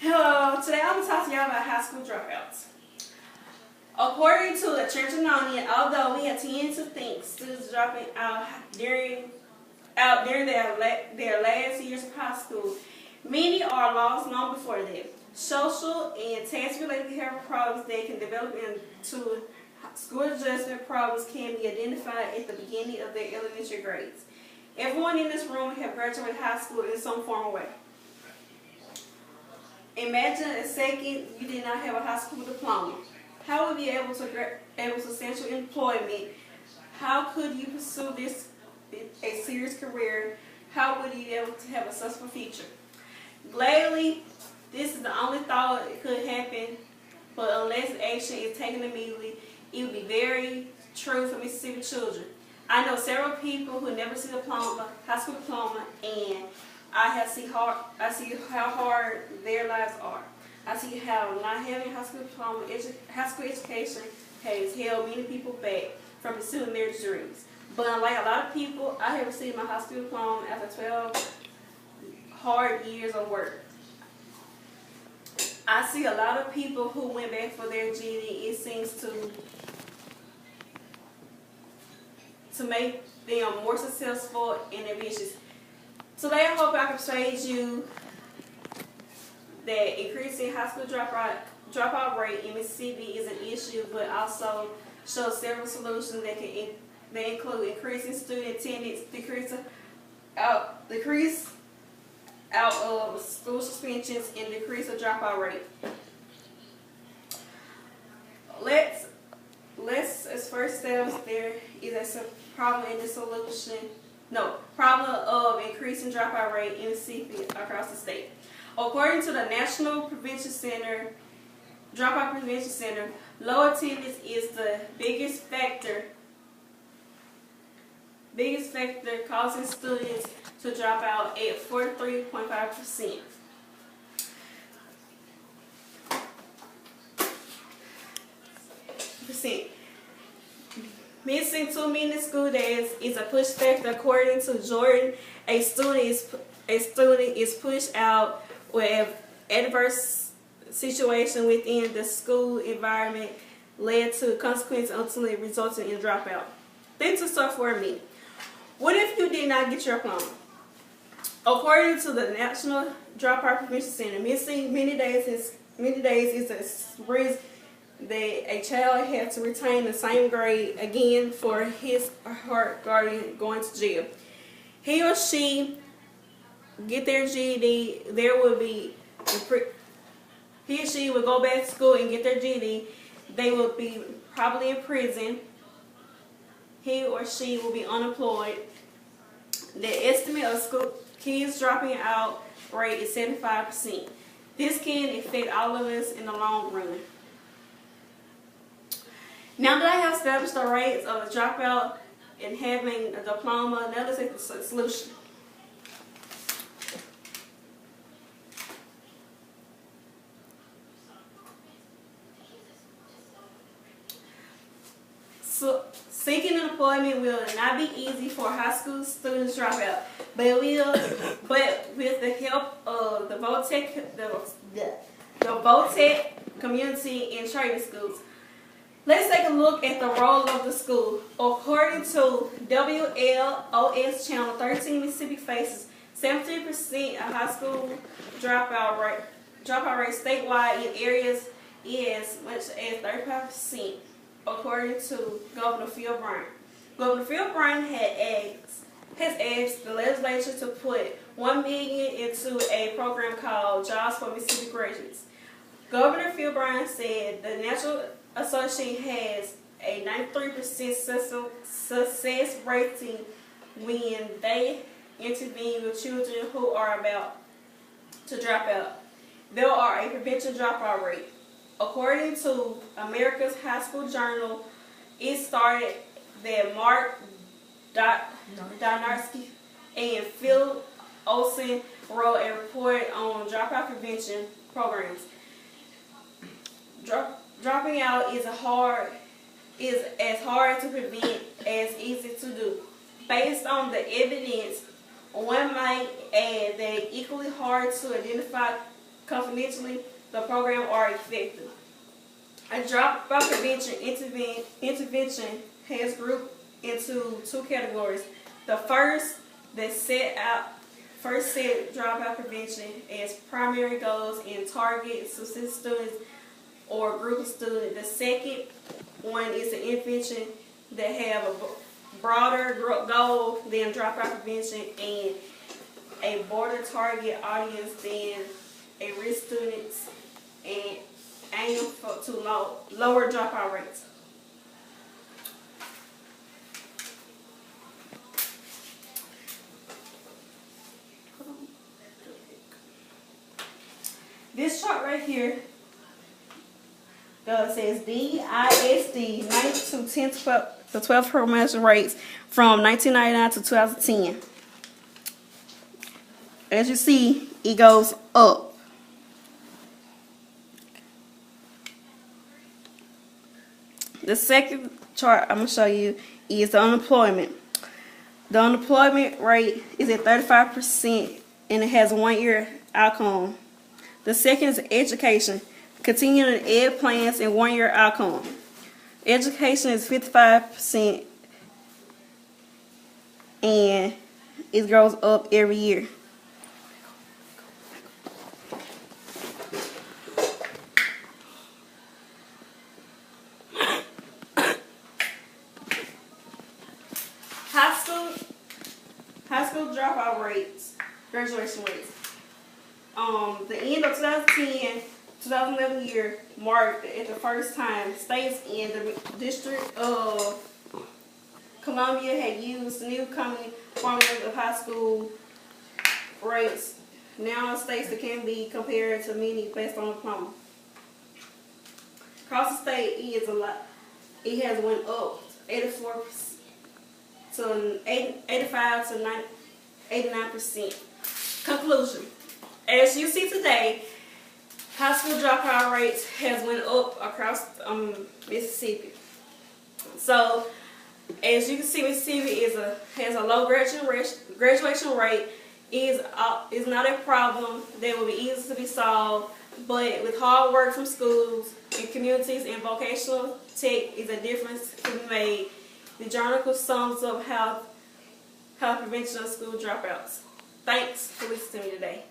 Hello, today I'm going to talk to y'all about high school dropouts. According to the Church of Nonian, although we have tended to think students dropping out during their last years of high school, many are lost long before that. Social and task-related behavioral problems that can develop into school adjustment problems can be identified at the beginning of their elementary grades. Everyone in this room have graduated high school in some form or way. Imagine a second you did not have a high school diploma. How would you be able to substantial employment? How could you pursue a serious career? How would you be able to have a successful future? Gladly, this is the only thought it could happen, but unless action is taken immediately, it would be very true for Mississippi children. I know several people who never see high school diploma, and I see how hard their lives are. I see how not having high school diploma, high school education has held many people back from pursuing their dreams. But unlike a lot of people, I have received my high school diploma after 12 hard years of work. I see a lot of people who went back for their GED. It seems to make them more successful and ambitious. Today I hope I can persuade you that increasing high school dropout rate in Mississippi is an issue, but also show several solutions that include increasing student attendance, decrease out of school suspensions, and decrease the dropout rate. Let's as first steps, there is a problem in the solution. No, problem of increasing dropout rate in Mississippi across the state. According to the National Dropout Prevention Center, low attendance is the biggest factor causing students to drop out at 43.5%. Missing 2 minute school days is a push factor. According to Jordan, a student is pushed out with adverse situation within the school environment led to consequences ultimately resulting in dropout. Think to start for a minute. What if you did not get your diploma? According to the National Dropout Prevention Center, missing many days is a risk that a child has to retain the same grade again for his or her guardian going to jail. He or she get their GED, he or she will go back to school and get their GED. They will be probably in prison. He or she will be unemployed. The estimate of school kids dropping out rate is 75%. This can affect all of us in the long run. Now that I have established the rates of a dropout and having a diploma, now let's take the solution. So, seeking employment will not be easy for high school students dropout, but with the help of the VOTEC community and training schools. Let's take a look at the role of the school. According to WLOS Channel 13, Mississippi faces 70% of high school dropout rate statewide in areas as much as 35%. According to Governor Phil Bryant. Governor Phil Bryant has asked the legislature to put $1 million into a program called Jobs for Mississippi Graduates. Governor Phil Bryant said the National Association has a 93% success rating when they intervene with children who are about to drop out. There are a prevention dropout rate. According to America's High School Journal, it started that Mark Donarski and Phil Olson wrote a report on dropout prevention programs. Dropping out is as hard to prevent as easy to do. Based on the evidence, one might add that it's equally hard to identify confidentially, the program are effective. A dropout prevention intervention has grouped into two categories. The first that set dropout prevention as primary goals and target specific students or group of students. The second one is an intervention that have a broader goal than dropout prevention and a broader target audience than a risk students and aim to lower dropout rates. This chart right here says DISD 9 to 10 to 12 promotion rates from 1999 to 2010. As you see, it goes up. The second chart I'm going to show you is the unemployment. The unemployment rate is at 35% and it has 1 year outcome. The second is education. Continuing ed plans and 1 year outcome. Education is 55% and it goes up every year. High school dropout rates, graduation rates. The end of 2010-2011 year marked at the first time states in the District of Columbia had used new common formulas of high school rates. Now states that can be compared to many based on diploma. Across the state, it has went up 84% to 85 to 89%. Conclusion. As you see today, high school dropout rates has went up across Mississippi. So, as you can see, Mississippi has a low graduation rate. Is not a problem that will be easy to be solved, but with hard work from schools and communities and vocational tech, is a difference to be made. The journal sums up how prevention of school dropouts. Thanks for listening to me today.